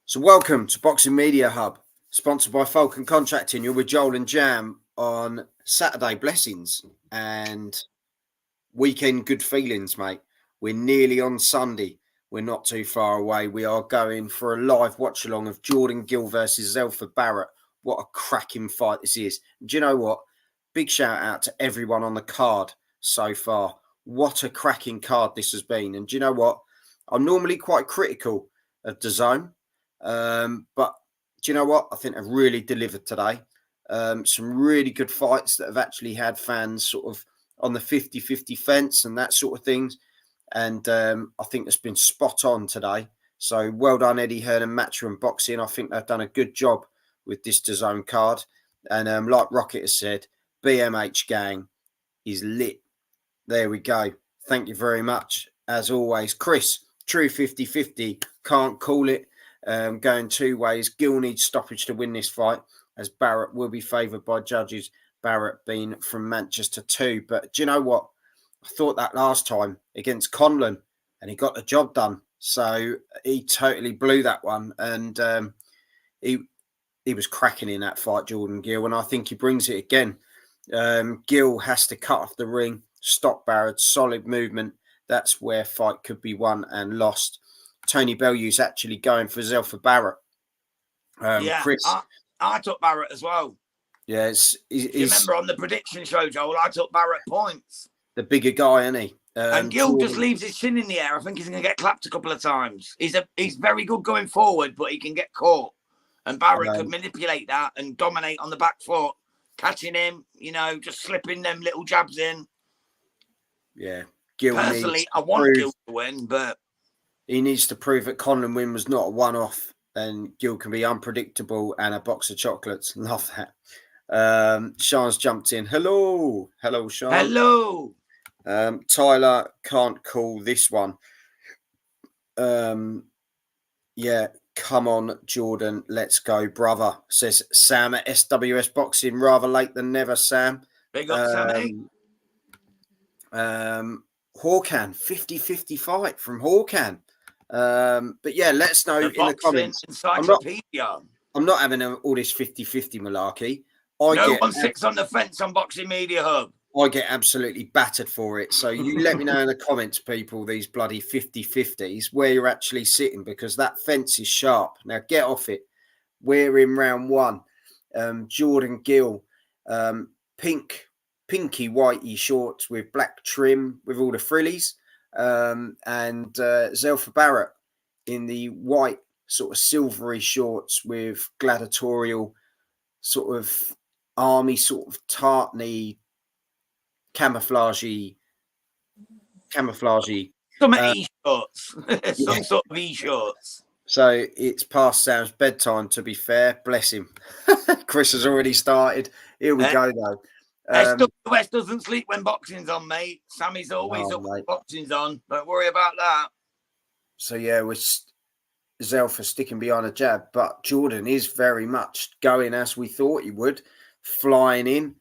So welcome to Boxing Media Hub, sponsored by Falcon Contracting. You're with Joel and Jam on Saturday blessings and weekend good feelings, mate. We're nearly on Sunday. We're not too far away. We are going for a live watch along of Jordan Gill versus Zelfa Barrett. What a cracking fight this is. Do you know what? Big shout out to everyone on the card so far. What a cracking card this has been. And do you know what? I'm normally quite critical of DAZN. But do you know what? I think they've really delivered today. Some really good fights that have actually had fans sort of on the 50-50 fence and that sort of things. And I think it's been spot on today. So well done, Eddie Hearn and Matchroom Boxing. I think they've done a good job with this DAZN card. And like Rocket has said, BMH gang is lit. There we go. Thank you very much. As always, Chris, true 50-50, can't call it. Going two ways. Gill needs stoppage to win this fight, as Barrett will be favoured by judges. Barrett being from Manchester too. But do you know what? I thought that last time against Conlon, and he got the job done. So he totally blew that one, and he was cracking in that fight, Jordan Gill, and I think he brings it again. Gill has to cut off the ring, stop Barrett, solid movement. That's where fight could be won and lost. Tony Bellew's actually going for Zelfa Barrett. Chris, I took Barrett as well. Yeah, you remember on the prediction show, Joel, I took Barrett points. The bigger guy, isn't he? And Gill just leaves his chin in the air. I think he's going to get clapped a couple of times. He's very good going forward, but he can get caught. And Barrett could manipulate that and dominate on the back foot, catching him, just slipping them little jabs in. Yeah. Gill personally, I want Gill to win, but he needs to prove that Conlon win was not a one-off, and Gill can be unpredictable and a box of chocolates. Love that. Sean's jumped in. Hello, Sean. Hello. Tyler can't call this one. Yeah, come on, Jordan. Let's go, brother. Says Sam at SWS Boxing. Rather late than never, Sam. Big up, Sammy. Hawkan, 50-50 fight from Hawkan. But yeah, let us know in the comments. I'm not having all this 50-50 malarkey. No one sits on the fence on Boxing Media Hub. I get absolutely battered for it. So you let me know in the comments, people, these bloody 50-50s, where you're actually sitting, because that fence is sharp. Now get off it. We're in round one. Jordan Gill, pinky whitey shorts with black trim with all the frillies, and Zelfa Barrett in the white sort of silvery shorts with gladiatorial sort of army sort of tartany camouflagey some e-shorts. Some sort of e-shorts. So it's past Sam's bedtime, to be fair. Bless him. Chris has already started. Here we go though. West doesn't sleep when boxing's on, mate. Sammy's always up when boxing's on. Don't worry about that. So yeah, we're Zelfa sticking behind a jab, but Jordan is very much going as we thought he would, flying in,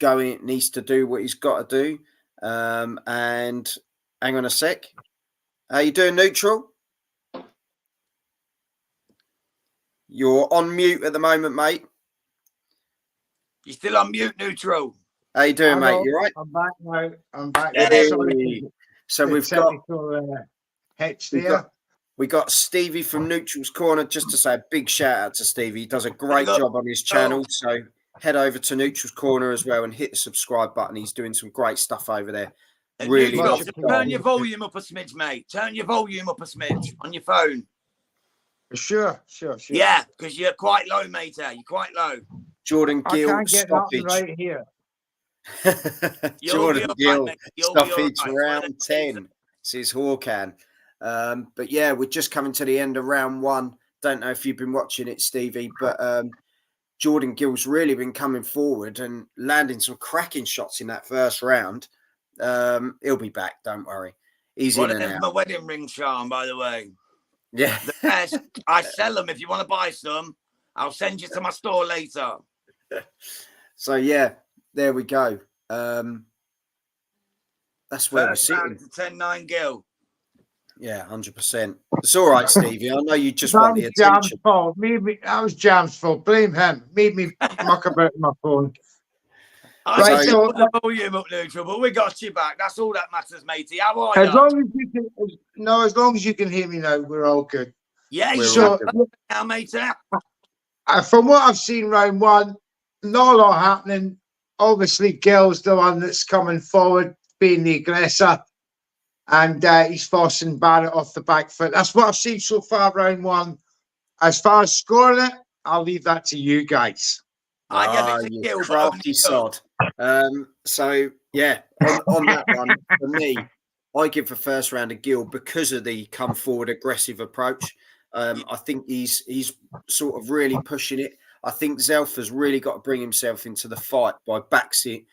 going, needs to do what he's got to do. And hang on a sec. How you doing, Neutral? You're on mute at the moment, mate. You're still on mute, Neutral. How you doing, mate? You right? I'm back now. I'm back. Hey. So we've got Hitch there. We got Stevie from Neutral's Corner. Just to say a big shout out to Stevie. He does a great job on his channel. So head over to Neutral's Corner as well and hit the subscribe button. He's doing some great stuff over there. Really well. Turn your volume up a smidge, mate. Turn your volume up a smidge on your phone. Sure. Yeah, because you're quite low, mate. You're quite low. Jordan Gill, I can't get nothing right here. Jordan Gill, stoppage round 10. Says Hawkan. But yeah, we're just coming to the end of round one. Don't know if you've been watching it, Stevie, but Jordan Gill's really been coming forward and landing some cracking shots in that first round. He'll be back, don't worry. He's in and out. My wedding ring charm, by the way. Yeah. The best. I sell them. If you want to buy some, I'll send you to my store later. So yeah, there we go. That's where we're sitting. 10-9 Gill. Yeah, 100%. It's all right, Stevie. I know you just That want the was Jam's attention. fault. That was Jam's fault. Blame him. Made me muck about my phone. I Right, just so put the volume up, Neutral, but we got you back. That's all that matters, matey. How are as you? long as you can, as long as you can hear me now, we're all good. Yeah, We're you all So, good. now, matey. from what I've seen round one, not a lot happening. Obviously, Gill's the one that's coming forward, being the aggressor, and he's forcing Barrett off the back foot. That's what I've seen so far round one. As far as scoring it, I'll leave that to you guys. I give it to You Gill, but crafty sod. So yeah, on that one, for me, I give the first round a Gill because of the come forward aggressive approach. I think he's sort of really pushing it. I think Zelfa's really got to bring himself into the fight by boxing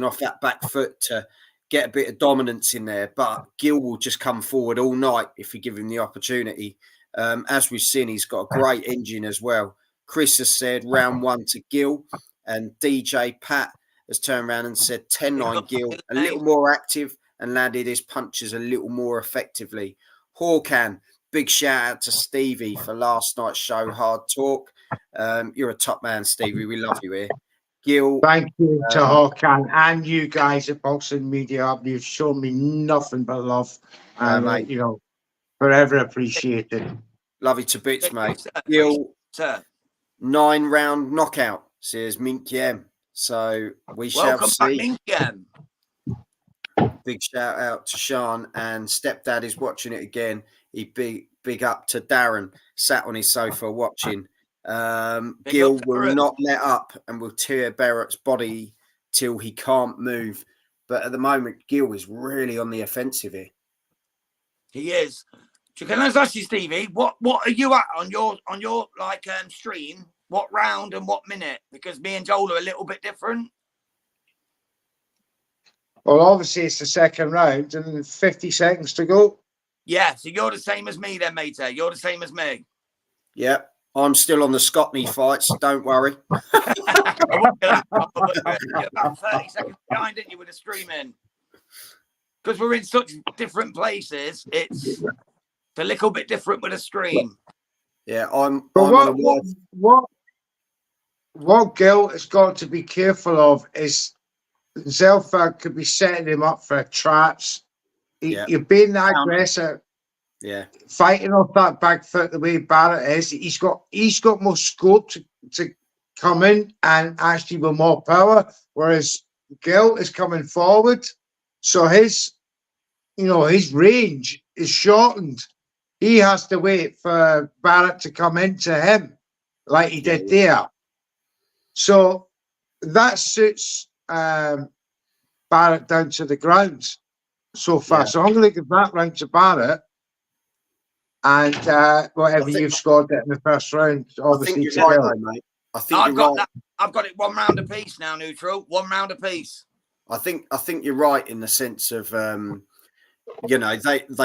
off that back foot to get a bit of dominance in there. But Gill will just come forward all night if you give him the opportunity. As we've seen, he's got a great engine as well. Chris has said round one to Gill, and DJ Pat has turned around and said 10-9 Gill, a little more active and landed his punches a little more effectively. Hawkan, big shout out to Stevie for last night's show, Hard Talk. You're a top man, Stevie. We love you here. Gill. Thank you to Hawkan and you guys at Boxing Media Hub. You've shown me nothing but love, and forever appreciated. Love you to bits, mate. Gill, 9-round knockout, says Mink Yem. So we shall see. Welcome back, Mink Yem. Big shout out to Sean, and Stepdad is watching it again. He big up to Darren, sat on his sofa watching. Gill will not let up and will tear Barrett's body till he can't move. But at the moment, Gill is really on the offensive here. He is. Can I ask you, Stevie, what are you at on your stream? What round and what minute? Because me and Joel are a little bit different. Well, obviously it's the second round and 50 seconds to go. Yeah, so you're the same as me then, mate. You're the same as me. Yep. I'm still on the Scotney fights. Don't worry. You're about 30 seconds behind, didn't you, with the streaming? Because we're in such different places, it's a little bit different with a stream. Yeah, what Gill has got to be careful of is Zelfa could be setting him up for traps. You're being that aggressive. Yeah, fighting off that back foot the way Barrett is, he's got more scope to come in and actually with more power, whereas Gill is coming forward, so his range is shortened. He has to wait for Barrett to come into him like he did there. So that suits Barrett down to the ground so far. So I'm going to give that round to Barrett. And whatever you've scored in the first round, obviously. I think I've got it 1 round apiece now, Neutral. 1 round apiece. I think you're right in the sense of they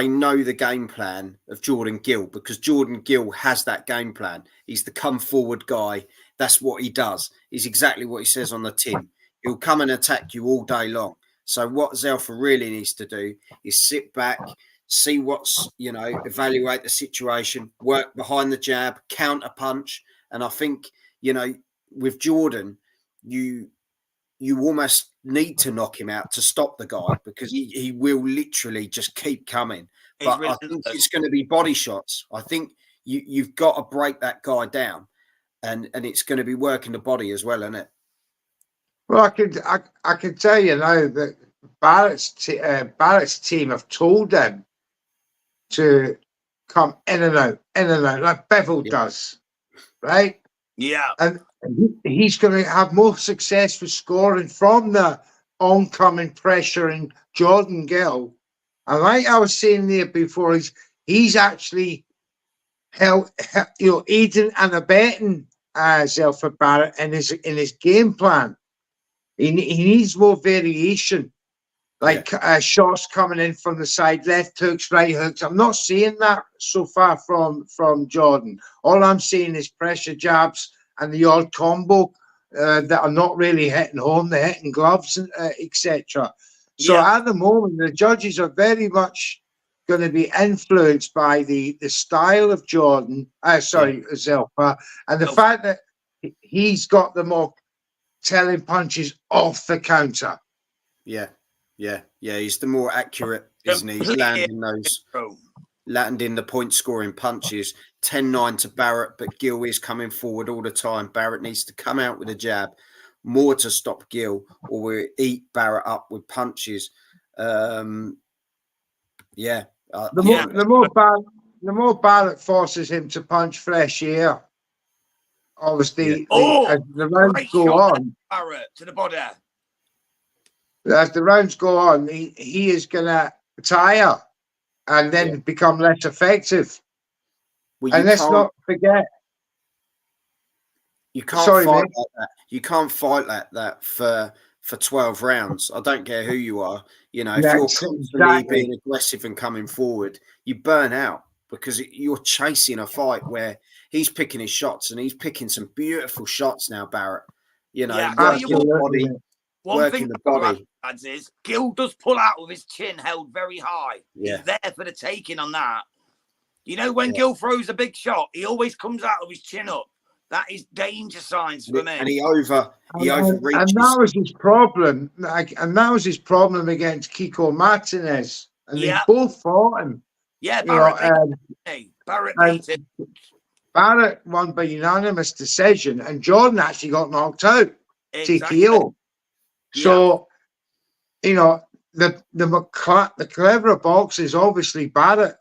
know the game plan of Jordan Gill, because Jordan Gill has that game plan. He's the come forward guy. That's what he does. He's exactly what he says on the tin. He'll come and attack you all day long. So what Zelfa really needs to do is sit back, see what's, evaluate the situation, work behind the jab, counter punch. And I think, with Jordan, you almost need to knock him out to stop the guy, because he will literally just keep coming. But I think it's going to be body shots. I think you've got to break that guy down, and it's going to be working the body as well, isn't it? Well, I can tell you now that Barrett's team have told him to come in and out, like Bevel does, right? Yeah. And he's going to have more success with scoring from the oncoming pressure in Jordan Gill. And like I was saying there before, he's actually aiding and abetting Zelfa Barrett in his game plan. He needs more variation. Shots coming in from the side, left hooks, right hooks. I'm not seeing that so far from Jordan. All I'm seeing is pressure jabs and the odd combo that are not really hitting home. They're hitting gloves, etc. So at the moment, the judges are very much going to be influenced by the style of Zelfa, and the fact that he's got the more telling punches off the counter. Yeah. He's the more accurate, isn't he? He's landing the point scoring punches. 10-9 to Barrett, but Gill is coming forward all the time. Barrett needs to come out with a jab more to stop Gill, or we eat Barrett up with punches. The more Barrett forces him to punch fresh air, obviously, as the rounds go on, Barrett to the body. As the rounds go on, he is going to tire and then become less effective. Well, and let's not forget, you can't fight like that. You can't fight like that for 12 rounds. I don't care who you are. You know, if you're constantly being aggressive and coming forward, you burn out because you're chasing a fight where he's picking his shots, and he's picking some beautiful shots now, Barrett. You know, working the body. Is Gill does pull out with his chin held very high. Yeah. He's there for the taking on that. You know, when Gill throws a big shot, he always comes out with his chin up. That is danger signs for me. And he overreaches. And that was his problem. And that was his problem against Kiko Martinez. And they both fought him. Yeah, Barrett beat him. Barrett won by unanimous decision, and Jordan actually got knocked out. Exactly. TKO. So, you know, the cleverer boxers, obviously Barrett,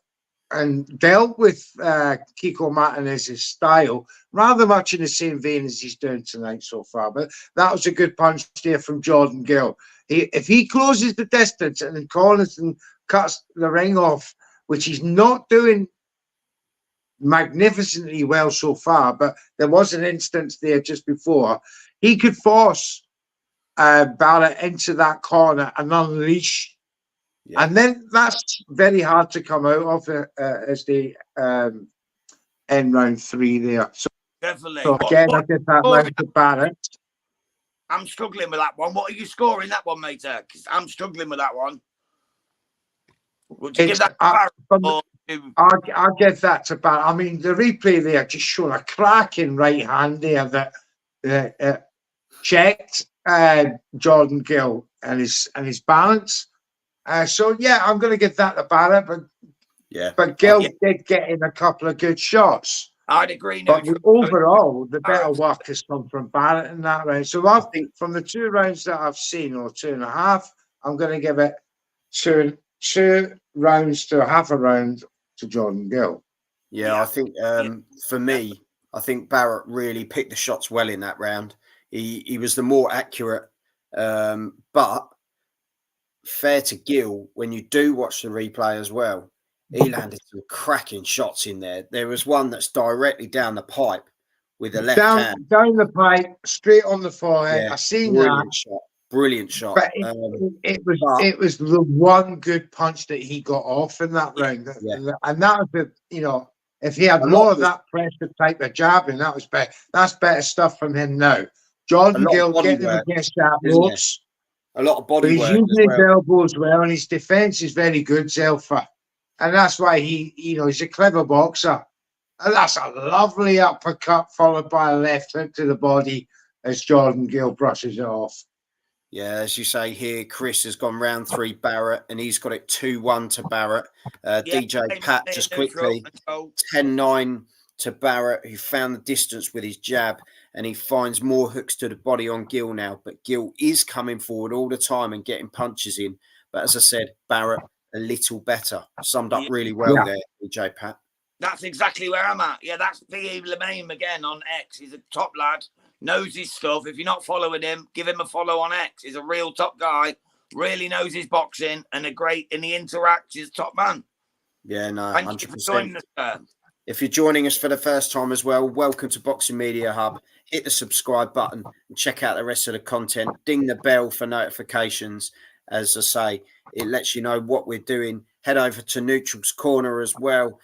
and dealt with Kiko Martinez's style rather much in the same vein as he's doing tonight so far. But that was a good punch there from Jordan Gill. If he closes the distance and then corners and cuts the ring off, which he's not doing magnificently well so far, but there was an instance there just before, he could force Barrett into that corner and unleash. Yeah. And then that's very hard to come out of as the end round 3 there. So, definitely. So again, I get that round to Barrett. I'm struggling with that one. What are you scoring that one, mate? Because I'm struggling with that one. Would you give that to Barrett? I'll give that to Barrett. I mean, the replay there just showed a cracking right hand there that checked Jordan Gill and his balance. So yeah, I'm going to give that to Barrett, but Gill did get in a couple of good shots. I'd agree. But overall, the better work has come from Barrett in that round. So I think from the 2 rounds that I've seen, or 2.5, I'm going to give it two rounds to half a round to Jordan Gill. Yeah, I think for me, I think Barrett really picked the shots well in that round. He was the more accurate, but fair to Gill, when you do watch the replay as well, he landed some cracking shots in there. There was one that's directly down the pipe with the left hand. Down the pipe, straight on the forehead. Yeah, I seen that. Brilliant shot. But it was the one good punch that he got off in that round. Yeah. And that was if he had more of that pressure type of jabbing, that's better stuff from him now. Jordan Gill getting him against that ropes. A lot of body work. He's using his elbows well, and his defense is very good, Zelfa. And that's why he's a clever boxer. And that's a lovely uppercut followed by a left hook to the body as Jordan Gill brushes it off. Yeah, as you say here, Chris has gone round 3 Barrett, and he's got it 2-1 to Barrett. DJ Pat just quickly 10-9 to Barrett, who found the distance with his jab, and he finds more hooks to the body on Gill now. But Gill is coming forward all the time and getting punches in. But as I said, Barrett a little better. Summed up really well there, DJ Pat. That's exactly where I'm at. Yeah, that's P.E. Lemaine again on X. He's a top lad, knows his stuff. If you're not following him, give him a follow on X. He's a real top guy, really knows his boxing, and he interacts. He's a top man. Yeah, no, 100%. Thank you for joining us, sir. If you're joining us for the first time as well, welcome to Boxing Media Hub. Hit the subscribe button and check out the rest of the content. Ding the bell for notifications. As I say, it lets you know what we're doing. Head over to Neutral's Corner as well.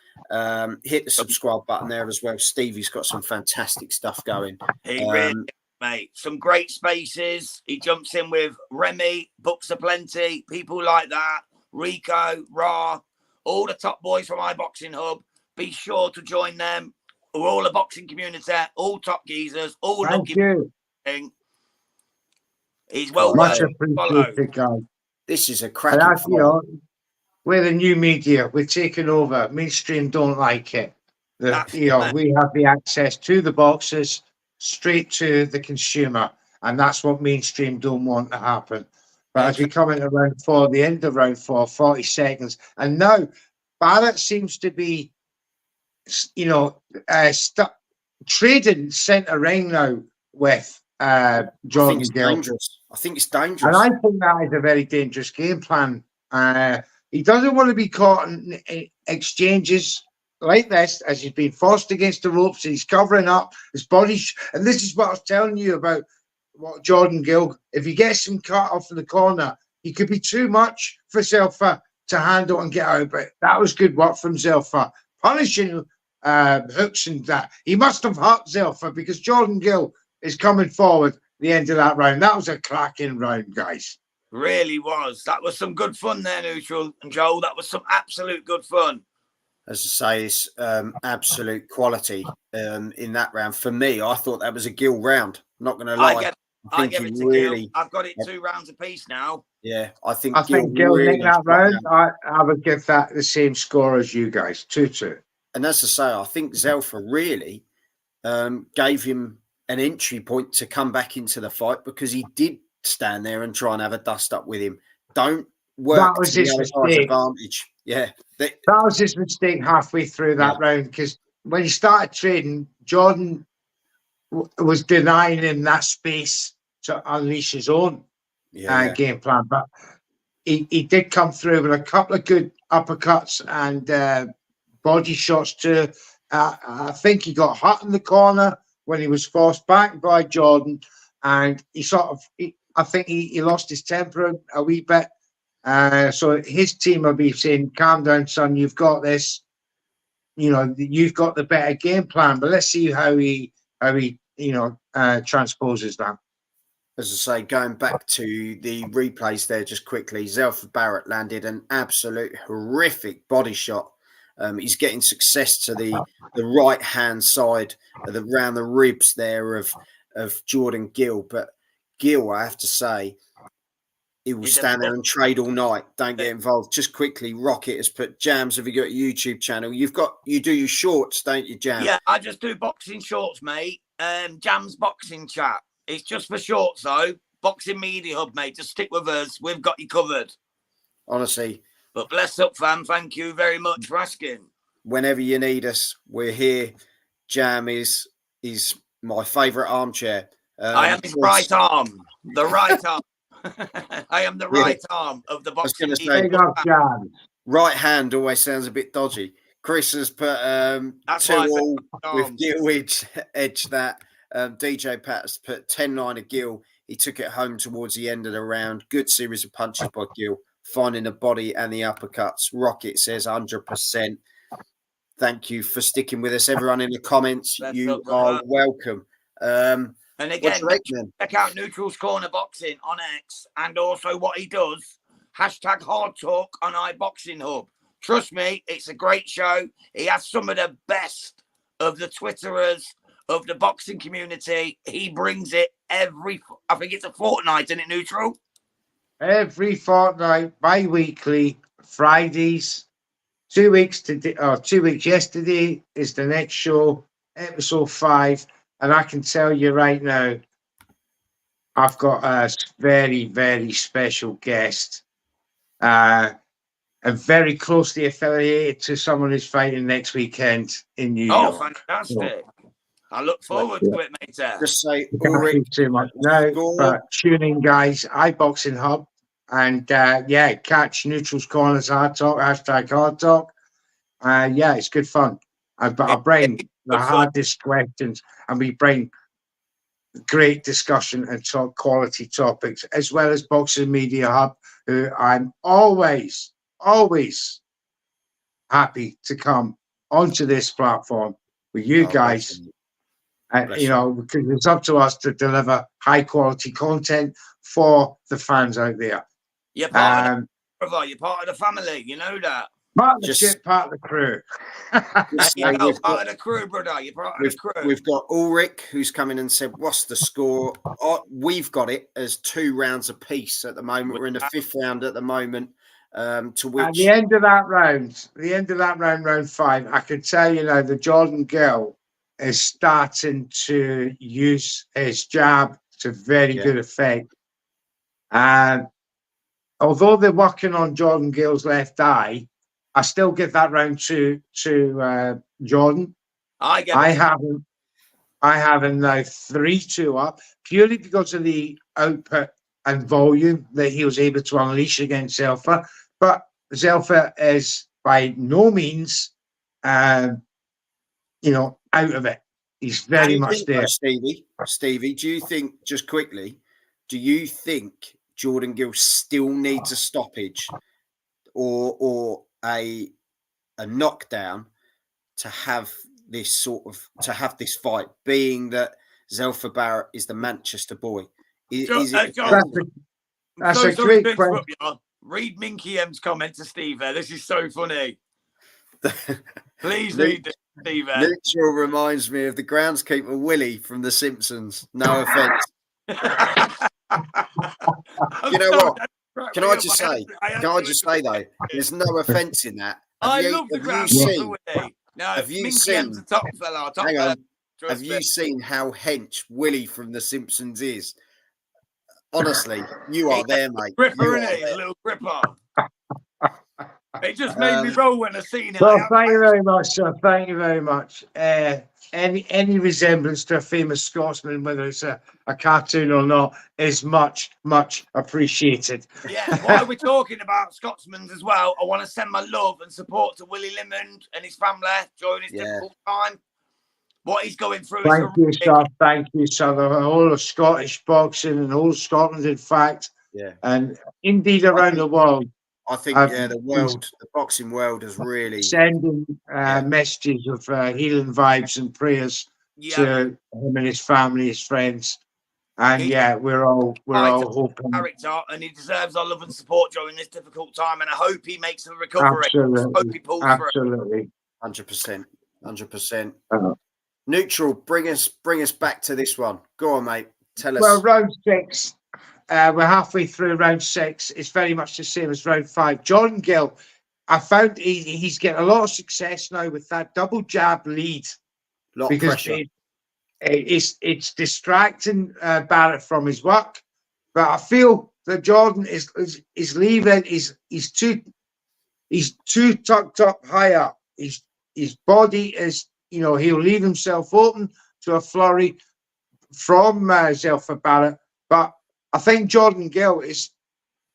Hit the subscribe button there as well. Stevie's got some fantastic stuff going. He really, mate. Some great spaces. He jumps in with Remy, Books Aplenty, people like that. Rico, Ra, all the top boys from iBoxing Hub. Be sure to join them. We're all a boxing community, all top geezers, all Thank looking. you. He's well Much worth appreciated, guys. This is a And cracking as you fight. know, we're the new media. We're taking over. Mainstream don't like it. We have the access to the boxers straight to the consumer, and that's what mainstream don't want to happen. But as we come into round 4, the end of round 4, 40 seconds, and now Barrett seems to be, trading centre ring now with Jordan Gill. Dangerous. I think it's dangerous. And I think that is a very dangerous game plan. He doesn't want to be caught in exchanges like this, as he's been forced against the ropes. He's covering up his body. And this is what I was telling you about what Jordan Gill, if he gets him cut off in the corner, he could be too much for Zelfa to handle and get out. But that was good work from Zelfa, punishing hooks and that. He must have hurt Zelfa because Jordan Gill is coming forward the end of that round. That was a cracking round, guys. Really was. That was some good fun there, Neutral and Joel. That was some absolute good fun. As I say, it's absolute quality in that round. For me, I thought that was a Gill round. Not going to lie. I give it to Gill. I've got it 2 rounds apiece now. Yeah, I think Gill really nicked that round. I would give that the same score as you guys, 2-2. And as I say, I think Zelfa really gave him an entry point to come back into the fight because he did stand there and try and have a dust up with him. Don't work that was to his the other guy's advantage. Yeah. That was his mistake halfway through that round because when he started trading, Jordan was denying him that space to unleash his own game plan. But he did come through with a couple of good uppercuts and body shots too. I think he got hurt in the corner when he was forced back by Jordan, and I think he lost his temper a wee bit. So his team will be saying, "Calm down, son. You've got this. You've got the better game plan." But let's see how he transposes that. As I say, going back to the replays there just quickly, Zelfa Barrett landed an absolute horrific body shot. He's getting success to the right hand side around the ribs there of Jordan Gill. But Gill, I have to say, he will stand there and trade all night. Don't get involved. Just quickly, Rocket has put, Jams, have you got a YouTube channel? You do your shorts, don't you, Jam? Yeah, I just do boxing shorts, mate. Jam's boxing chat. It's just for shorts, though. Boxing Media Hub, mate. Just stick with us. We've got you covered. Honestly. But bless up, fam. Thank you very much for asking. Whenever you need us, we're here. Jam is my favourite armchair. I am his right arm. The right arm. I am the right arm of the boxing. Right hand always sounds a bit dodgy. Chris has put 2-all with Gill edge that. DJ Pat has put 10-9 of Gill. He took it home towards the end of the round. Good series of punches by Gill, finding the body and the uppercuts. Rocket says 100%. Thank you for sticking with us, everyone in the comments. You are welcome. And again, check out Neutral's Corner Boxing on X, and also what he does, #HardTalk on iBoxing Hub. Trust me, it's a great show. He has some of the best of the Twitterers, of the boxing community. He brings it I think it's a fortnight, isn't it, Neutral? Every fortnight, bi-weekly, Fridays. 2 weeks today, or 2 weeks yesterday is the next show, episode 5. And I can tell you right now, I've got a very, very special guest, and very closely affiliated to someone who's fighting next weekend in New York. Oh, fantastic. I look forward to it, mate. Just say, can't speak too much now, but tune in, guys, iBoxing Hub. And catch Neutral's Corners Hard Talk, #HardTalk. It's good fun. But I bring the hardest questions, and we bring great discussion and talk quality topics, as well as Boxing Media Hub, who I'm always happy to come onto this platform with you guys. Because it's up to us to deliver high quality content for the fans out there. You're part of the family, you know that. Part of the Just- ship, part of the crew. Just You say know, we've part got, of the crew, brother. You're part of the crew. we've got Ulrich, who's come in and said, "What's the score?" We've got it as 2 rounds apiece at the moment. We're in the 5th round at the moment. To which At the end of that round, round 5, I can tell you now the Jordan Gill is starting to use his jab to very good effect. And although they're working on Jordan Gill's left eye, I still give that round to Jordan. I have him now 3-2 up, purely because of the output and volume that he was able to unleash against Zelfa. But Zelfa is by no means, out of it. He's very much there. Stevie, do you think, just quickly, do you think Jordan Gill still needs a stoppage or a knockdown to have this fight, being that Zelfa Barrett is the Manchester boy? Is it That's a great question. Read Minky M's comment to Steve there. This is so funny. Please read this, Steve. Neutral reminds me of the groundskeeper Willie from The Simpsons. No offense. You know what? Can I just say though, there's no offense in that. I love the groundskeeper Willie. No, have you Minky seen? M's a top fella. Have you seen how hench Willie from The Simpsons is? Honestly, you are there, mate. Gripper, isn't he? A little gripper. It just made me roll when I seen it. Well, thank you very much, sir. Thank you very much. Any resemblance to a famous Scotsman, whether it's a cartoon or not, is much, much appreciated. Yeah, while we're talking about Scotsmen as well, I want to send my love and support to Willie Limond and his family during his difficult time. What he's going through. Thank you, sir. Thank you, sir. The whole of Scottish boxing and all Scotland, in fact, and indeed around the world. I think, the boxing world has really sending messages of healing vibes and prayers to him and his family, his friends, and we're all hoping. Character, and he deserves our love and support during this difficult time, and I hope he makes a recovery. Absolutely, hope he pulls absolutely, 100%. Neutral, bring us back to this one. Go on, mate. Tell us. Well, round 6. We're halfway through round 6. It's very much the same as round 5. Jordan Gill, I found he's getting a lot of success now with that double jab lead. A lot of pressure. It's distracting Barrett from his work, but I feel that Jordan is leaving. He's too tucked up high up. His body is, he'll leave himself open to a flurry from Zelfa Barrett, but I think Jordan Gill is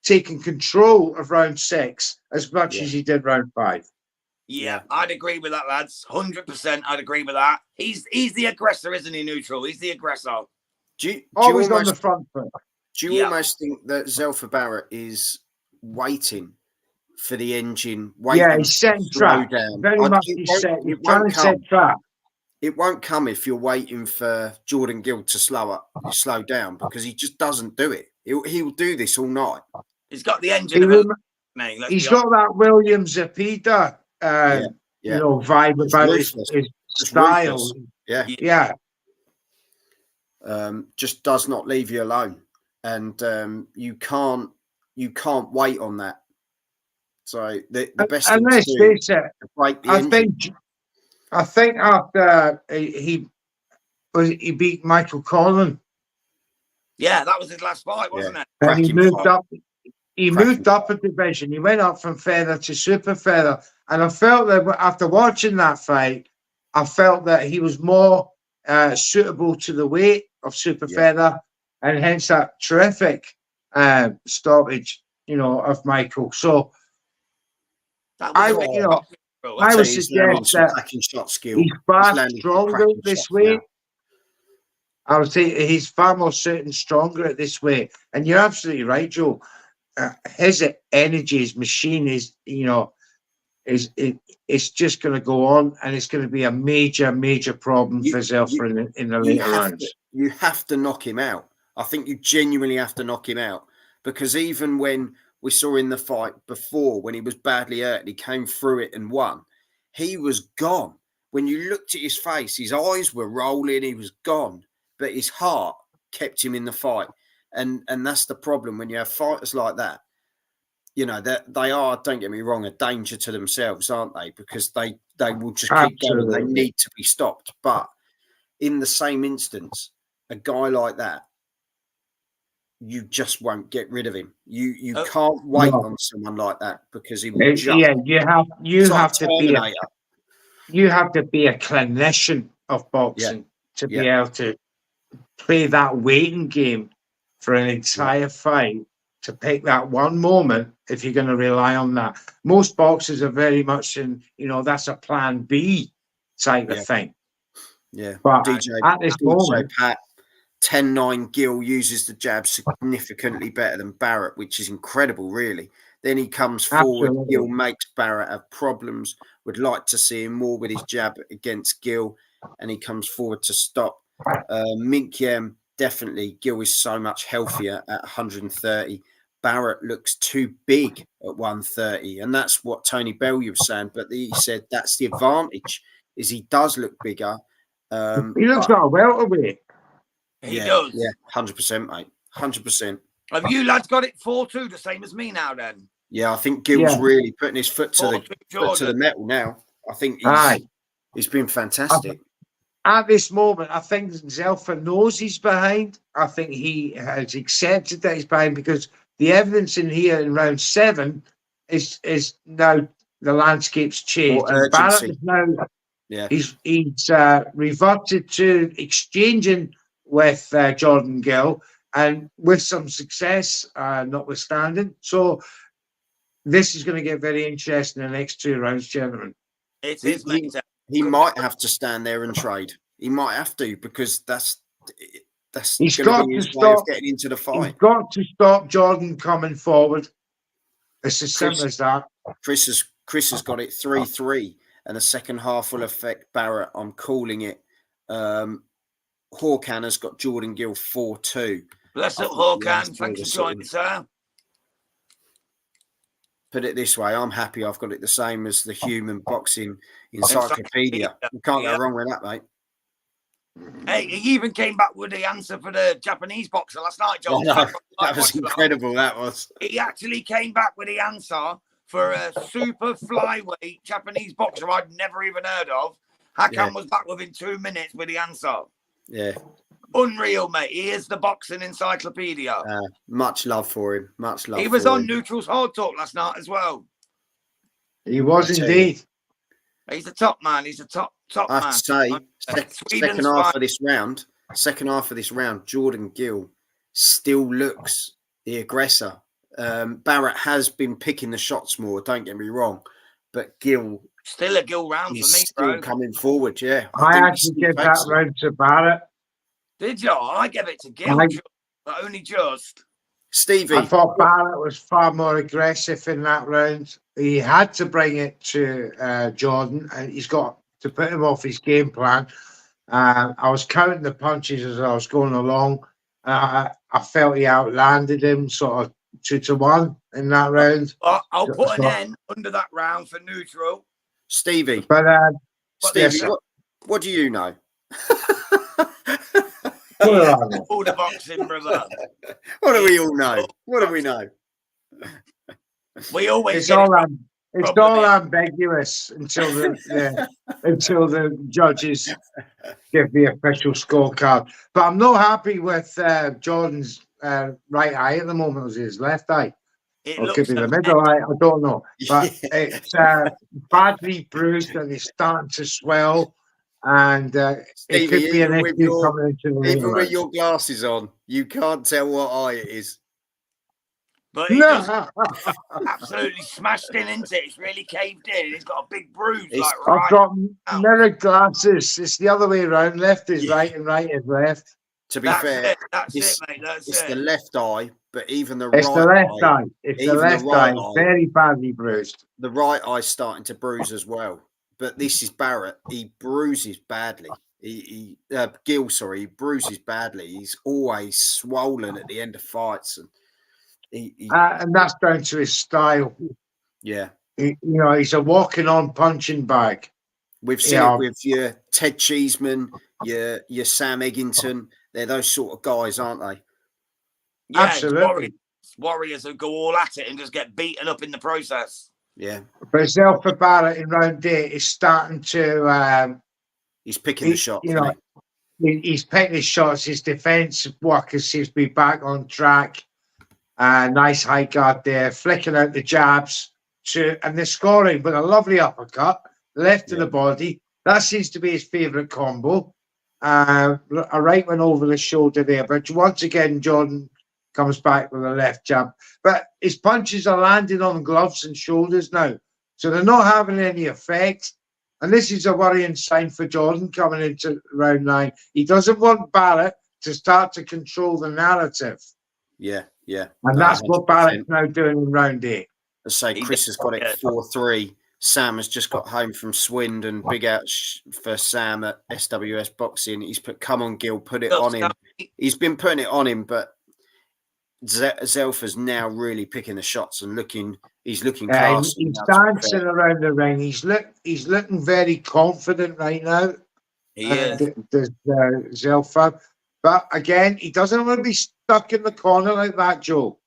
taking control of round 6 as much as he did round 5. Yeah, I'd agree with that, lads. 100%, I'd agree with that. He's the aggressor, isn't he, Neutral? He's the aggressor. Always on the front foot. Do you almost think that Zelfa Barrett is waiting for the engine? He's setting trap. Very much he's trying to set trap. It won't come if you're waiting for Jordan Gill to slow down, because he just doesn't do it. He'll do this all night. He's got the engine. He's got that William Zepeda, vibe about his style. Yeah. Just does not leave you alone, and you can't wait on that. So the best thing to do is break the engine. I think after he beat Michael Collin. Yeah, that was his last fight, wasn't it? And he moved up. He moved up a division. He went up from feather to super feather, and I felt that after watching that fight, I felt that he was more suitable to the weight of super feather, and hence that terrific stoppage, of Michael. So I would suggest that he's far stronger this way. I would say he's far more certain stronger at this way. And you're absolutely right, Joe. His energy, his machine is, it's just going to go on, and it's going to be a major, major problem for Zelfa in the later rounds. You have to knock him out. I think you genuinely have to knock him out, because even when we saw in the fight before when he was badly hurt and he came through it and won, he was gone. When you looked at his face, his eyes were rolling, he was gone. But his heart kept him in the fight. And that's the problem when you have fighters like that. You know, that they are, don't get me wrong, a danger to themselves, aren't they? Because they will just keep going. They need to be stopped. But in the same instance, a guy like that, you just won't get rid of him. You can't wait on someone like that because he will just you have to be a clinician of boxing to be able to play that waiting game for an entire fight, to pick that one moment if you're going to rely on that. Most boxers are very much in, that's a plan B type of thing. Yeah. But DJ, at this moment, Pat, 10-9 Gill uses the jab significantly better than Barrett, which is incredible, really. Then he comes forward. Absolutely. Gill makes Barrett have problems. Would like to see him more with his jab against Gill, and he comes forward to stop. Mink Yem, definitely. Gill is so much healthier at 130. Barrett looks too big at 130, and that's what Tony Bellew was saying. But he said that's the advantage, is he does look bigger. He looks got a welterweight. He does. Yeah, 100%, mate. 100%. Have you lads got it 4-2, the same as me now then? Yeah, I think Gill's really putting his foot to the metal now. I think he's been fantastic. At this moment, I think Zelfa knows he's behind. I think he has accepted that he's behind because the evidence in here in round 7 is now the landscape's changed. And Barrett is now he's reverted to exchanging with Jordan Gill, and with some success notwithstanding. So this is going to get very interesting in the next 2 rounds, gentlemen. It is, mate. He might have to stand there and trade. He might have to, because that's he's going got to be his to way of stop. getting into the fight. He's got to stop Jordan coming forward. It's as simple as that. Chris has got it 3-3, and the second half will affect Barrett. I'm calling it. Hawkan has got Jordan Gill 4-2. Bless up, Hawkan. Thanks for joining, sir. Put it this way, I'm happy I've got it the same as the Human Boxing Encyclopedia. You can't go wrong with that, mate. Hey, he even came back with the answer for the Japanese boxer last night, John. Oh, no, that was incredible, that was. He actually came back with the answer for a super flyweight Japanese boxer I'd never even heard of. Hakan was back within 2 minutes with the answer. Yeah. Unreal, mate. He is the boxing encyclopedia. Much love for him. Much love. He was on Neutral's Hard Talk last night as well. He was indeed. He's a top man. He's a top man. I have to say, second half of this round, Jordan Gill still looks the aggressor. Barrett has been picking the shots more, don't get me wrong, but Gill still a Gill round for me, still coming forward. Yeah, I actually give that round to Barrett. Did you? I gave it to Gill, but only just. Stevie, I thought Barrett was far more aggressive in that round. He had to bring it to Jordan, and he's got to put him off his game plan. I was counting the punches as I was going along. I felt he outlanded him sort of 2-1 in that round. I'll put an N under that round for neutral. Stevie, Stevie, what do you know? All the boxing, brother. What do we all know? What do we know? We always. It's all ambiguous until the judges give the official scorecard. But I'm not happy with Jordan's right eye at the moment. Was his left eye? Or could be the middle eye. I don't know. But it's badly bruised and it's starting to swell. And Stevie, it could be an issue coming into the ring. Even with your glasses on, you can't tell what eye it is. But he just absolutely smashed in, isn't it? It's really caved in. He's got a big bruise. I've got mirror glasses. It's the other way around. Left is right and right is left. To be fair, that's it, mate. It's the left eye, but even the it's right the left eye. It's even the left right eye. Very badly bruised. The right eye's starting to bruise as well. But this is Barrett. He bruises badly. Gill, he bruises badly. He's always swollen at the end of fights. And And that's down to his style. Yeah. He's a walking on punching bag. We've seen it with your Ted Cheeseman, your Sam Eggington. They're those sort of guys, aren't they? Yeah, absolutely. Warriors who go all at it and just get beaten up in the process. Yeah. But Zelfa Barrett in round 8 is starting to. He's picking the shots. He's picking his shots. His defensive work seems to be back on track. Nice high guard there, flicking out the jabs and they're scoring with a lovely uppercut, left of the body. That seems to be his favourite combo. A right one over the shoulder there, but once again, Jordan comes back with a left jab. But his punches are landing on gloves and shoulders now, so they're not having any effect. And this is a worrying sign for Jordan coming into round 9. He doesn't want Barrett to start to control the narrative. Yeah. And that's 100%. What Barrett's now doing in round 8. Let's say Chris has got it 4-3. Sam has just got home from Swindon. Big out for Sam at SWS Boxing. He's put, come on, Gill, put it on him. He's been putting it on him, but Zelfa's now really picking the shots and he's looking classy. He's dancing around the ring. He's looking very confident right now. He is. Zelfa. But again, he doesn't want to be stuck in the corner like that, Joe.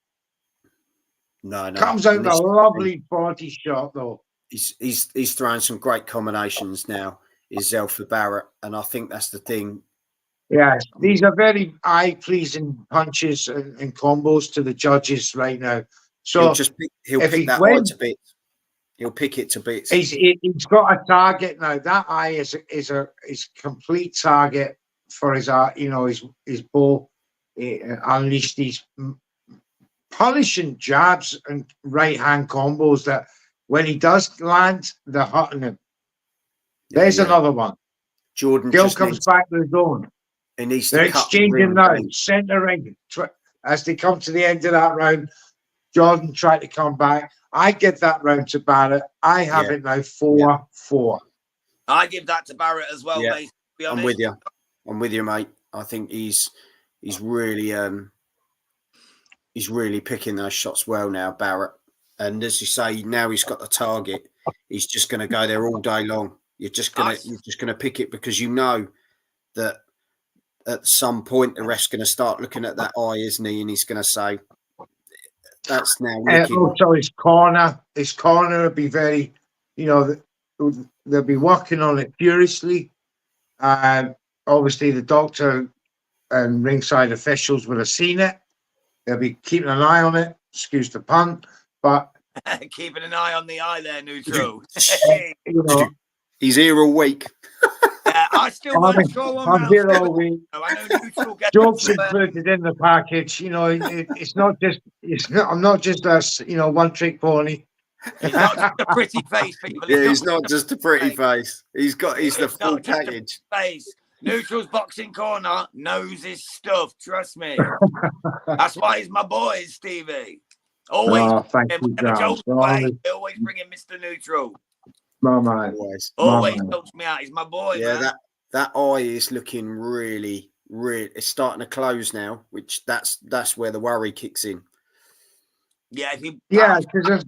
No. Comes out with a lovely body shot, though. He's throwing some great combinations now, is Zelfa Barrett, and I think that's the thing. Yes, these are very eye-pleasing punches and combos to the judges right now. So he'll pick that eye to bits. He'll pick it to bits. He's got a target now. That eye is a complete target for his his bow. Unleashed these punishing jabs and right hand combos that when he does land, they're hurting him. There's another one. Jordan Gill comes back to his own. They're exchanging now, centering as they come to the end of that round. Jordan tried to come back. I give that round to Barrett. I have it now 4-4. I give that to Barrett as well, mate. I'm with you, mate. I think he's really picking those shots well now, Barrett. And as you say, now he's got the target. He's just going to go there all day long. You're just gonna pick it because you know that at some point the ref's going to start looking at that eye, isn't he? And he's going to say, "That's now." Also, his corner will be very, they'll be working on it furiously. Obviously, the doctor and ringside officials will have seen it. They'll be keeping an eye on it. Excuse the pun, but keeping an eye on the eye there, Neutral. He's here all week. I still won't show him. I'm here all week. I know Neutral gets jokes included in the package. It's not just. I'm not just a one trick pony. He's not just a pretty face, people. He's not just a pretty face. He's the full package. Face. Neutral's Boxing Corner knows his stuff. Trust me. That's why he's my boy, Stevie. Always. Thank you, John. Always bring in Mr. Neutral. My man. Always helps me out. He's my boy. Yeah, man. that eye is looking really. It's starting to close now, which that's where the worry kicks in. Yeah, because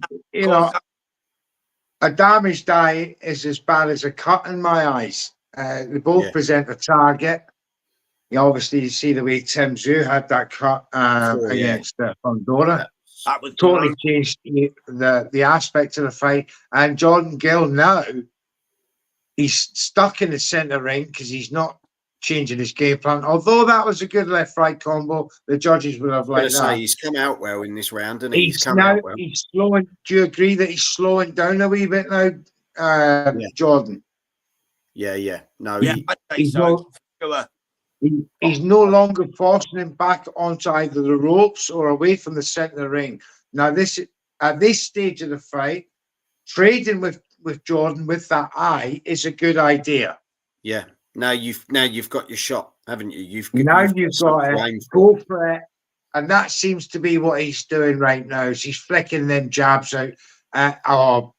a damaged eye is as bad as a cut in my eyes. They both present a target. Obviously, you see the way Tim Zhu had that cut against Pandora. That was totally changed the aspect of the fight. And Jordan Gill now, he's stuck in the centre ring because he's not changing his game plan. Although that was a good left-right combo, the judges would have liked that. He's come out well in this round, and he's slowing. Do you agree that he's slowing down a wee bit now, Jordan? Yeah. No, he's no longer forcing him back onto either the ropes or away from the centre of the ring. Now, at this stage of the fight, trading with Jordan with that eye is a good idea. Yeah. Now you've got your shot, haven't you? You've got it. Go for it. And that seems to be what he's doing right now. He's flicking them jabs out.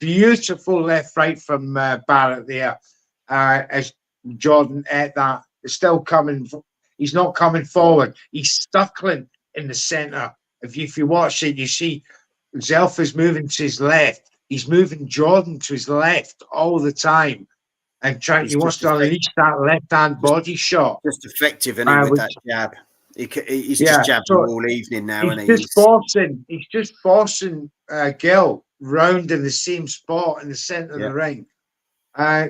Beautiful left right from Barrett there. As Jordan ate that. It's still coming. He's not coming forward. He's stuckling in the centre. if you watch it, you see Zelfa's moving to his left. He's moving Jordan to his left all the time, and he wants to unleash that left-hand body shot. Just effective, isn't he, with that jab? He's just jabbing all evening now, and he's just forcing Gill round in the same spot in the centre of the ring.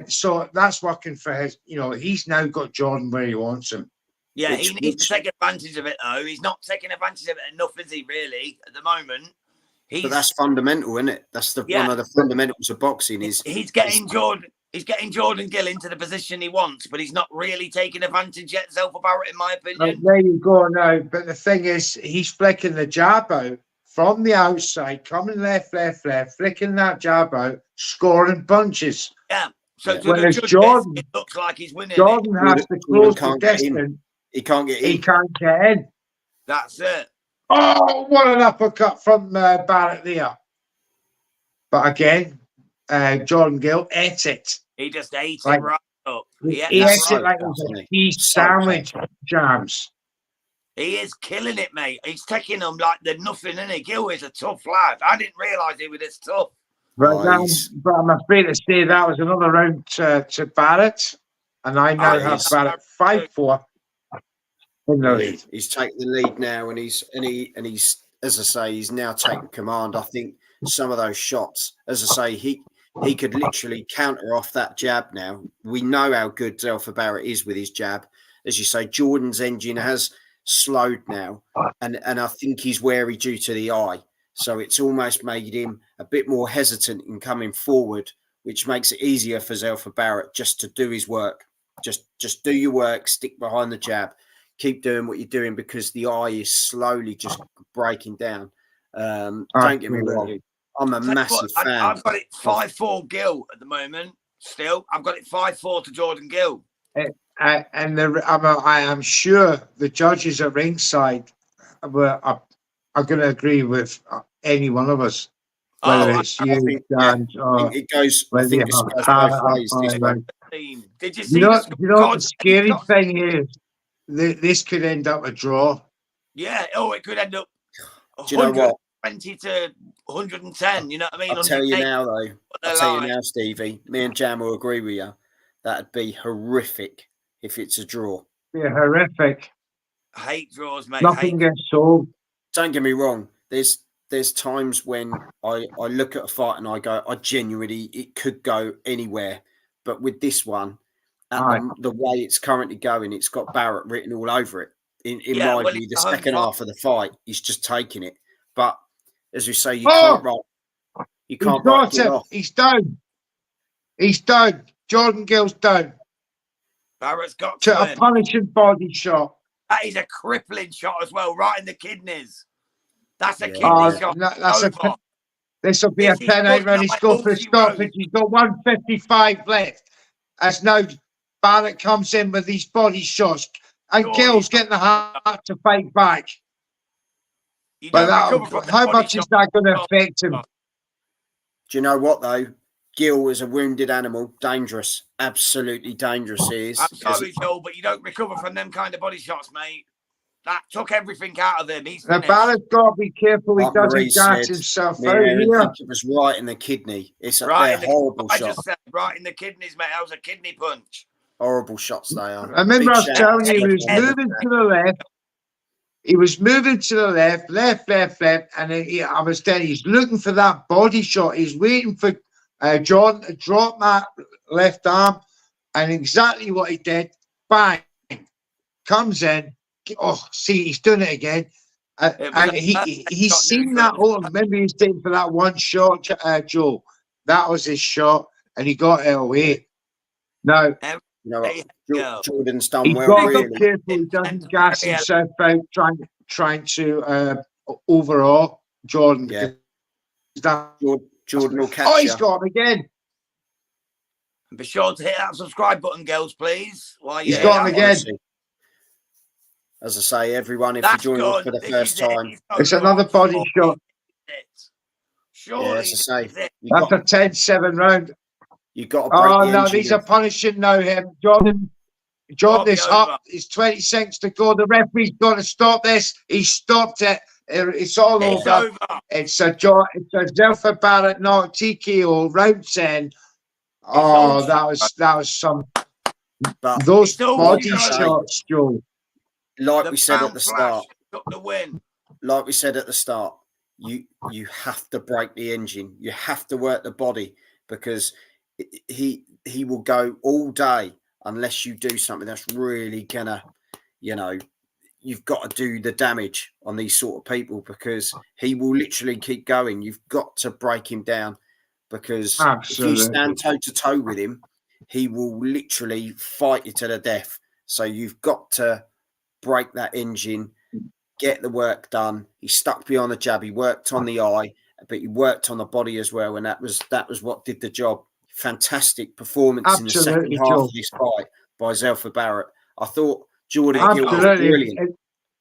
So that's working for his. He's now got Jordan where he wants him. Yeah, he needs to take advantage of it, though. He's not taking advantage of it enough, is he? Really, at the moment. But that's fundamental, isn't it? That's one of the fundamentals of boxing. He's getting Jordan Gill into the position he wants, but he's not really taking advantage yet, Zelfa Barrett, in my opinion. There you go now. But the thing is, he's flicking the jab out from the outside, coming left, flicking that jab out, scoring punches. Yeah. So when Jordan, it looks like he's winning. Jordan has to close the distance. He can't get in. He can't get in. That's it. Oh, what an uppercut from Barrett there. But again, Jordan Gill ate it. He just ate it right up. He ate it like a cheese sandwich jams. He is killing it, mate. He's taking them like they're nothing, isn't he? Gill is a tough lad. I didn't realise he was this tough. But I'm afraid to say that was another round to Barrett. And I now have Barrett 5-4. He's taking the lead now, and he's as I say, he's now taking command. I think some of those shots, as I say, he could literally counter off that jab now. We know how good Zelfa Barrett is with his jab. As you say, Jordan's engine has slowed now, and I think he's wary due to the eye. So it's almost made him a bit more hesitant in coming forward, which makes it easier for Zelfa Barrett just to do his work. Just do your work, stick behind the jab. Keep doing what you're doing, because the eye is slowly just breaking down. Don't get me wrong. I'm a massive fan. I've got it 5-4 Gill at the moment. Still, I've got it 5-4 to Jordan Gill. I am sure the judges at ringside are going to agree with any one of us. Whether it's you, Dan, or it goes. I think it goes both ways. Did you see? The scary thing is, this could end up a draw. Yeah. Oh, it could end up. Do you know what? 20 to 110. You know what I mean? I'll tell you now, though. I'll tell you now, Stevie. Me and Jam will agree with you. That'd be horrific if it's a draw. Yeah, horrific. I hate draws, mate. Nothing gets sold. Don't get me wrong. There's times when I look at a fight and I go, I genuinely, it could go anywhere. But with this one, the way it's currently going, it's got Barrett written all over it. In my view, the second half of the fight, he's just taking it. But as we say, you can't write it off. He's down. He's down. Jordan Gill's down. Barrett's got to a punishing body shot. That is a crippling shot as well, right in the kidneys. That's a kidney shot. This will be a 10-8 round. He's going for a stoppage. He's got 155 left. As now Barrett comes in with these body shots, and Gill's getting the heart to fight back. But how much is that going to affect him? Do you know what, though? Gill is a wounded animal. Dangerous. Absolutely dangerous, he is. I'm sorry, Joel, but you don't recover from them kind of body shots, mate. That took everything out of him. Barrett's got to be careful he doesn't gas himself out here. I think it was right in the kidney. It's a horrible shot. I just said right in the kidneys, mate. That was a kidney punch. Horrible shots they are. I remember I was telling you, he was moving to the left. He was moving to the left, and I was telling you, he's looking for that body shot. He's waiting for John to drop that left arm, and exactly what he did. Bang! Comes in. Oh, see, he's doing it again. And he's seen that. Oh, remember he's taking for that one shot, Joe. That was his shot, and he got it away. Now, Jordan's done he's well. Got to be careful he doesn't gas himself out trying to overall Jordan. Yeah. Jordan will catch Oh, he's got him again. Be sure to hit that subscribe button, girls, please. He's got him again. As I say, everyone, if you're joining us for the first time, it's another body shot. Surely, as I say, that's a 10-7 round. You've got to break no, these are punishing now him. Jordan is up. It's 20 seconds to go. The referee's got to stop this. He stopped it. It's all It's over. over. It's a Zelfa Barrett knock TKO round 10. all Oh, that was some But those It's all body zero. shots, Joe. like The we said at Bound the Flash start, took the win. like we said at the start, you have to break the engine. You have to work the body because he will go all day unless you do something that's really gonna, you know, you've got to do the damage on these sort of people because he will literally keep going. You've got to break him down because if you Absolutely. stand toe to toe with him, he will literally fight you to the death. So you've got to break that engine, get the work done. He stuck beyond the jab. He worked on the eye, but he worked on the body as well, and that was what did the job. Fantastic performance in the second Absolutely, half Joe. of this fight by Zelfa Barrett. I thought Jordan Gill was Absolutely. brilliant.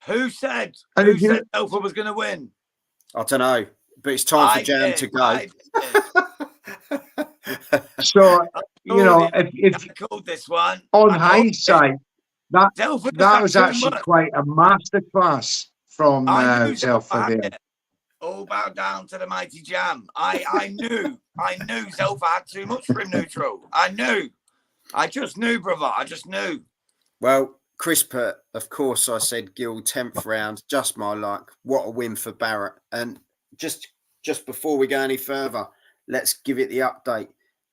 Who said And if you- Zelfa was going to win? I don't know, but it's time for I Jam did. to go. I did. So, you know, I if called this one. on I called it. hindsight, that Zelfa just that had was too actually much. quite a masterclass from I knew Zelfa had there. it. All bow down to the mighty Jam. I knew Zelfa had too much for him, neutral. I knew. I just knew, brother. I just knew. Well, Chris put, of course, I said Gill 10th round, just my luck. What a win for Barrett. And just before we go any further, let's give it the update.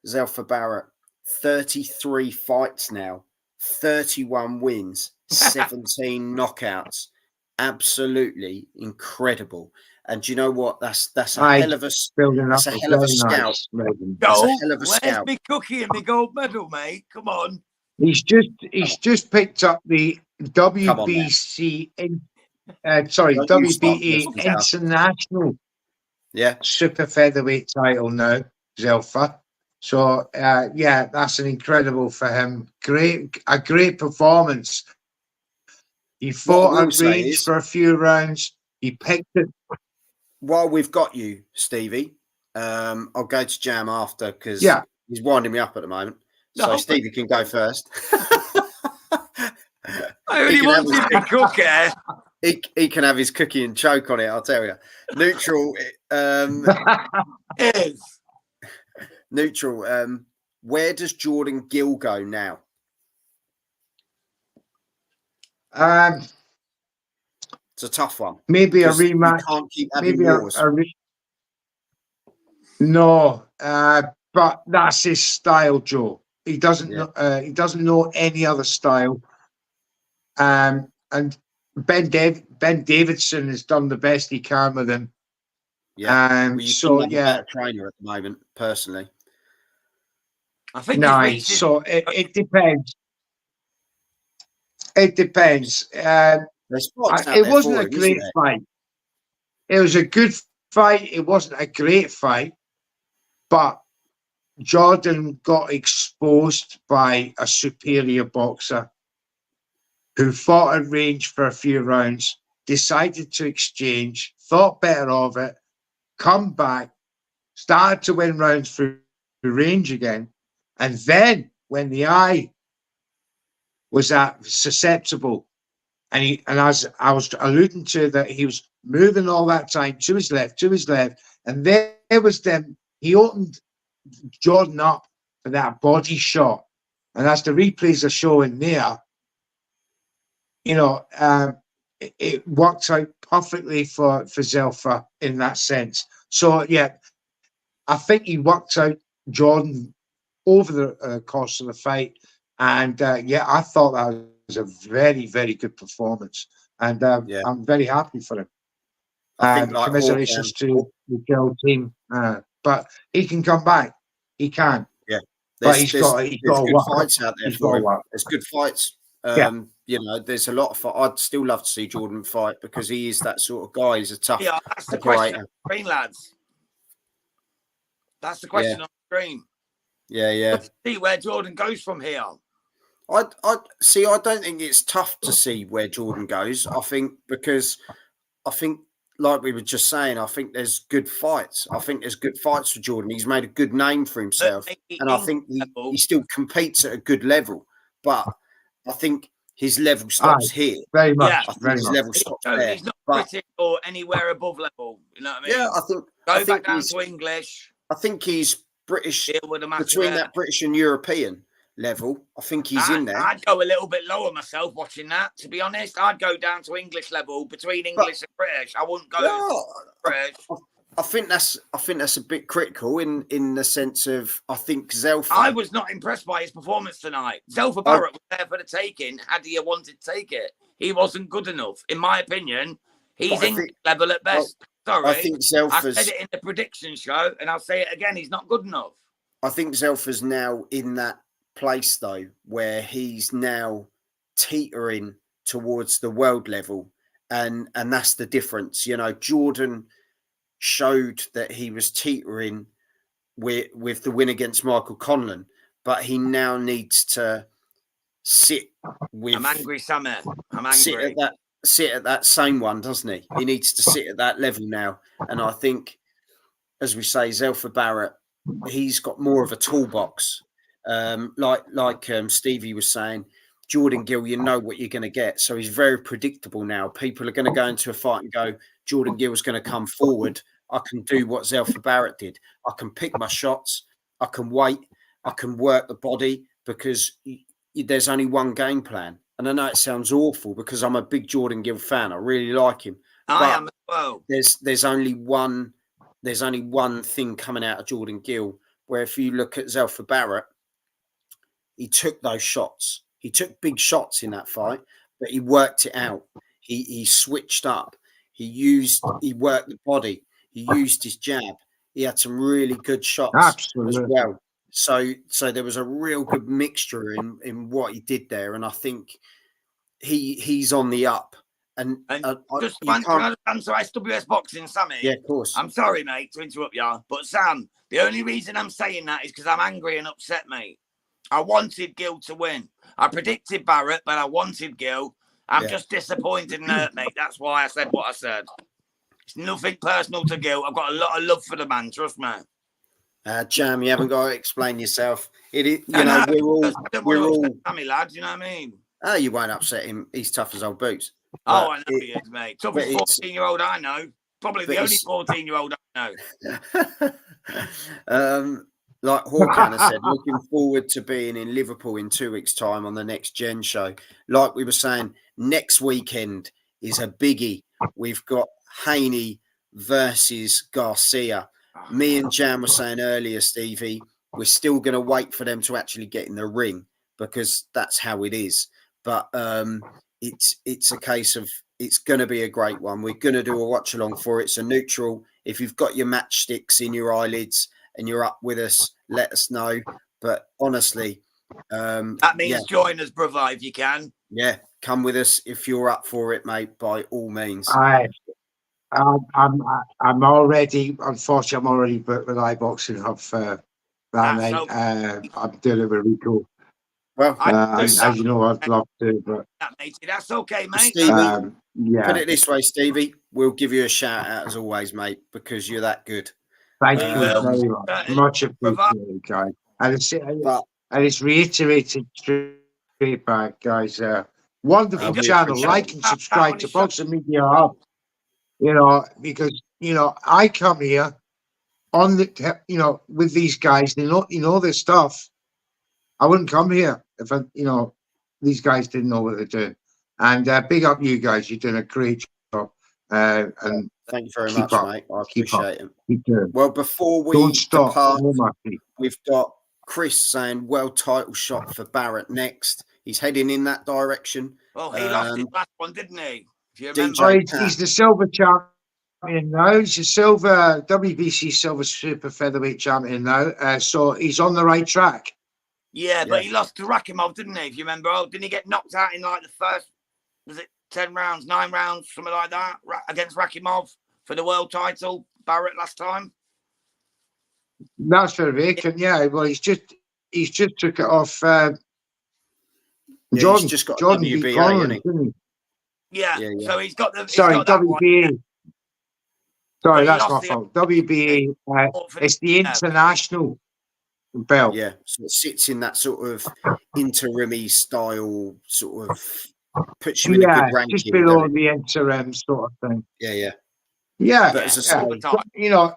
Zelfa Barrett, 33 fights now, 31 wins, 17 knockouts. Absolutely incredible. And do you know what? That's a hell of a building up. that's a hell of a scout. Nice. That's a Joel, hell of a where's scout. me cookie and me gold medal, mate? Come on. He's just picked up the WBC Don't you stop WBA listening, Cal. International Yeah. super featherweight title now, Zelfa. So yeah, that's an incredible for him. A great performance. He fought at range for a few rounds. He picked it. While we've got you, Stevie, I'll go to Jam after because he's winding me up at the moment. So No, Stevie can go first. I only wanted me cookie. He can have his cookie and choke on it, I'll tell you. Neutral. Is. Neutral. Where does Jordan Gill go now? It's a tough one. Maybe a rematch. You can't keep having Maybe wars. No, but that's his style, Joe. He doesn't know any other style. And Ben Davidson has done the best he can with him. Yeah. Well, you so have a better trainer at the moment, personally. I think nice. So it depends. It depends. It wasn't a great fight. It was a good fight. It wasn't a great fight, but Jordan got exposed by a superior boxer who fought at range for a few rounds, decided to exchange, thought better of it, come back, started to win rounds through range again. And then when the eye was susceptible, and as I was alluding to, that he was moving all that time to his left, and there was them. He opened Jordan up for that body shot, and as the replays are showing there, you know, it worked out perfectly for Zelfa in that sense. So yeah, I think he worked out Jordan over the course of the fight, and yeah, I thought that was a very, very good performance, and I'm very happy for him. I think like commiserations to the Gill team, but he can come back. He can. Yeah, but he's got good fights out there for him. There's good fights. You know, there's a lot of fight. I'd still love to see Jordan fight because he is that sort of guy. He's a tough. Yeah, that's the question on the screen, lads. That's the question on the screen. Yeah. Let's see where Jordan goes from here. I see. I don't think it's tough to see where Jordan goes. I think like we were just saying, I think there's good fights. I think there's good fights for Jordan. He's made a good name for himself, and I think he still competes at a good level. But I think his level stops here. Very much. Yeah. I think Very his much. level stops there. He's not But British or anywhere above level. You know what I mean? yeah, I Go think back down to English. I think he's British Deal with the matter between there. that British and European level. I think he's in there. I'd go a little bit lower myself watching that, to be honest. I'd go down to English level between English and British. I wouldn't go British. I think that's a bit critical in the sense of I think Zelfa. I was not impressed by his performance tonight. Zelfa Barrett was there for the taking. Had he wanted to take it, he wasn't good enough, in my opinion. He's English level at best. Sorry, I think Zelfa's. I said it in the prediction show, and I'll say it again. He's not good enough. I think Zelfa's now in that place though, where he's now teetering towards the world level, and that's the difference. You know, Jordan showed that he was teetering with the win against Michael Conlan, but he now needs to sit with. I'm angry, Samir. I'm angry. Sit at that same one, doesn't he? He needs to sit at that level now, and I think, as we say, Zelfa Barrett, he's got more of a toolbox. Like Stevie was saying, Jordan Gill, you know what you're going to get. So he's very predictable now. People are going to go into a fight and go, Jordan Gill's going to come forward. I can do what Zelfa Barrett did. I can pick my shots. I can wait. I can work the body because there's only one game plan. And I know it sounds awful because I'm a big Jordan Gill fan. I really like him. I am as well. There's only one thing coming out of Jordan Gill, where if you look at Zelfa Barrett, he took those shots. He took big shots in that fight, but he worked it out. He switched up. He worked the body. He used his jab. He had some really good shots as well. So there was a real good mixture in what he did there, and I think he's on the up. And just can I answer SWS Boxing, Sammy? Yeah, of course. I'm sorry, mate, to interrupt you, but Sam, the only reason I'm saying that is because I'm angry and upset, mate. I wanted Gill to win. I predicted Barrett, but I wanted Gill. I'm just disappointed and hurt, mate. That's why I said what I said. It's nothing personal to Gill. I've got a lot of love for the man, trust me. Jam, you haven't got to explain yourself. We're all Sammy lads, you know what I mean? Oh, you won't upset him. He's tough as old boots. Oh, I know he is, mate. Toughest 14-year-old I know. Probably the only 14-year-old I know. Like Hawkana said, looking forward to being in Liverpool in 2 weeks' time on the Next Gen show. Like we were saying, next weekend is a biggie. We've got Haney versus Garcia. Me and Jam were saying earlier, Stevie, we're still going to wait for them to actually get in the ring because that's how it is. But it's a case of it's going to be a great one. We're going to do a watch along for it. So neutral, if you've got your matchsticks in your eyelids and you're up with us, let us know. But honestly, that means join us, brother, if you can. Yeah, come with us if you're up for it, mate. By all means. I'm already, unfortunately, I'm already booked with iBoxing Hub for that night. I'm doing it with Rico. Well, as you know, I'd love to, but that's okay, mate. Stevie, put it this way, Stevie, we'll give you a shout out as always, mate, because you're that good. Thank you very much. Much appreciated, guys. And it's reiterated straight back, guys. Wonderful channel. Like and subscribe to Boxing Media Hub. Because I come here on the with these guys. They know their stuff. I wouldn't come here if these guys didn't know what they're doing. And big up you guys. You're doing a great job. And thank you very much, mate. I appreciate it. Keep doing. Well, before we don't stop, depart, we've got Chris saying, "Well, title shot for Barrett next." He's heading in that direction. Well, he lost his last one, didn't he? If you remember, he's the silver champion now. He's a silver WBC silver super featherweight champion now. So he's on the right track. Yeah, but he lost to Rakimov, didn't he? If you remember, didn't he get knocked out in like the first? Was it 10 rounds, 9 rounds, something like that, against Rakimov for the world title? Barrett last time. That's for vacant, yeah. Well, he's just took it off. Jordan, he's just got Jordan WBA, Conlan, didn't he? Yeah. So he's got the. Sorry, got WBA. Sorry, that's my fault. WBA. It's the international. belt. Yeah, so it sits in that sort of interim style, sort of puts you in a good Just ranking. below Doesn't it? the interim sort of thing. Yeah. Yeah, But as I all say, the time. you know,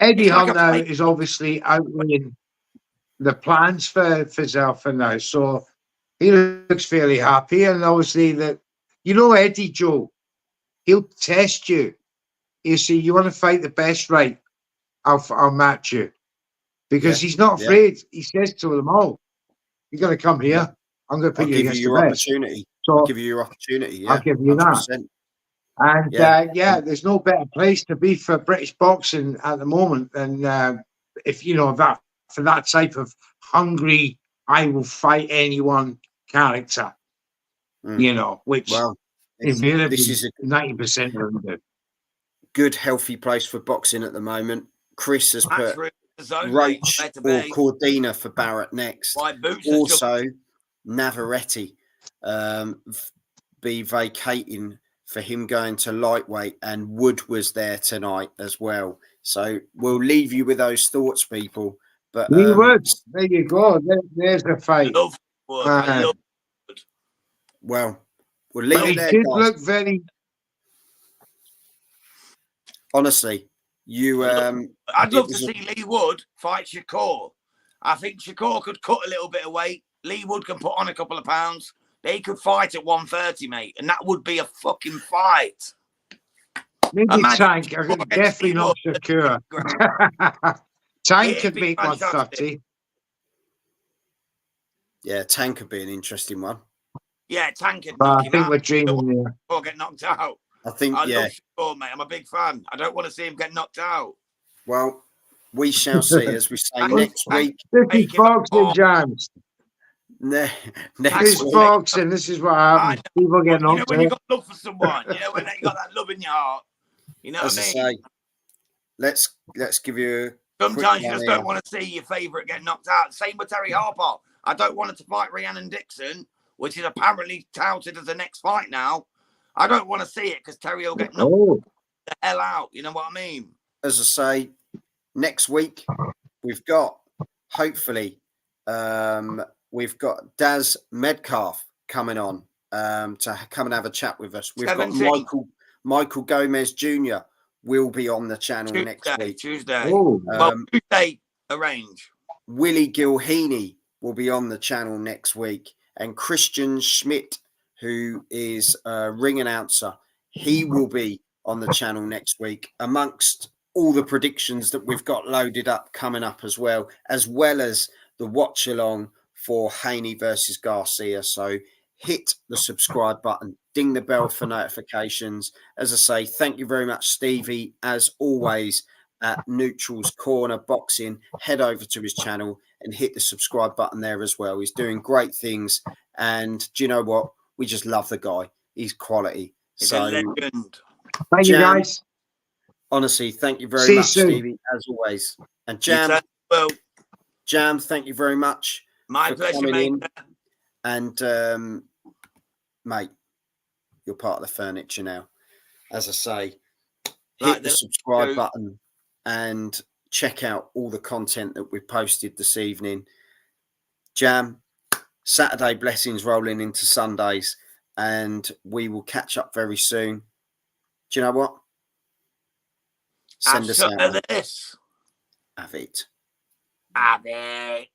Eddie It's like Hunt a now fight. is obviously outlaying the plans for Zelfa now, so he looks fairly happy, and obviously that Eddie Joe, he'll test you. You see, you want to fight the best, right? I'll match you because he's not yeah, afraid. He says to them all, "You're going to come here. yeah. I'm going to I'll put you give you against the your best." opportunity. I'll So give you your opportunity. I'll Yeah, give you that. 100%. And Yeah. there's no better place to be for British boxing at the moment than if that for that type of hungry, I will fight anyone character. Which Well, this invariably is a 90% of them do. good, healthy place for boxing at the moment. Chris has That's put really the zone, mate. Roach Better or be. Cordina for Barrett next. My boots are Also, Navarrete be vacating for him going to lightweight, and Wood was there tonight as well. So we'll leave you with those thoughts, people. But We would. There you go. There's the fight. love Wood. I love Wood. Well, we'll leave But it he there, did guys. look very. Honestly, you. I'd love to see Lee Wood fight Shakur. I think Shakur could cut a little bit of weight. Lee Wood can put on a couple of pounds. They could fight at 130, mate, and that would be a fucking fight. Maybe Imagine Tank. Shakur Definitely against not Lee Shakur. Tank It'd could be make fantastic. 130. Yeah, Tank could be an interesting one. Yeah, Tank could But knock I him think out we're dreaming there. or get knocked out. I think, I love Shakur, mate. I'm a big fan. I don't want to see him get knocked out. Well, we shall see, as we say, Tank- next Tank- week. This is Make him a boxing, ball. James. Next This week. boxing. This is what happens. People get You know knocked when you out. got love for someone. You know when you got that love in your heart. You know As what I I mean? say, let's give you a Sometimes you quick just one don't want to see your favourite get knocked out. Same with Terry Harper. I don't want her to fight Rhiannon Dixon, which is apparently touted as the next fight now. I don't want to see it because Terry will get knocked the hell out. You know what I mean? As I say, next week we've got, hopefully, we've got Daz Medcalf coming on to come and have a chat with us. We've 17. got Michael Gomez Jr. will be on the channel next week. Tuesday. Oh. Tuesday arrange. Willie Gilheany will be on the channel next week, and Christian Schmidt, who is a ring announcer, he will be on the channel next week, amongst all the predictions that we've got loaded up coming up as well as the watch along for Haney versus Garcia. So hit the subscribe button, ding the bell for notifications. As I say, thank you very much, Stevie, as always, at Neutral's Corner Boxing. Head over to his channel and hit the subscribe button there as well. He's doing great things, and do you know what? We just love the guy. He's quality. He's a legend. Thank you, guys. Honestly, thank you very much, Stevie, as always. And Jam, thank you very much. My pleasure, mate. And mate, you're part of the furniture now. As I say, hit the subscribe button and check out all the content that we've posted this evening. Jam, Saturday blessings rolling into Sundays, and we will catch up very soon. Do you know what? Send us out. This. Have it. Have it.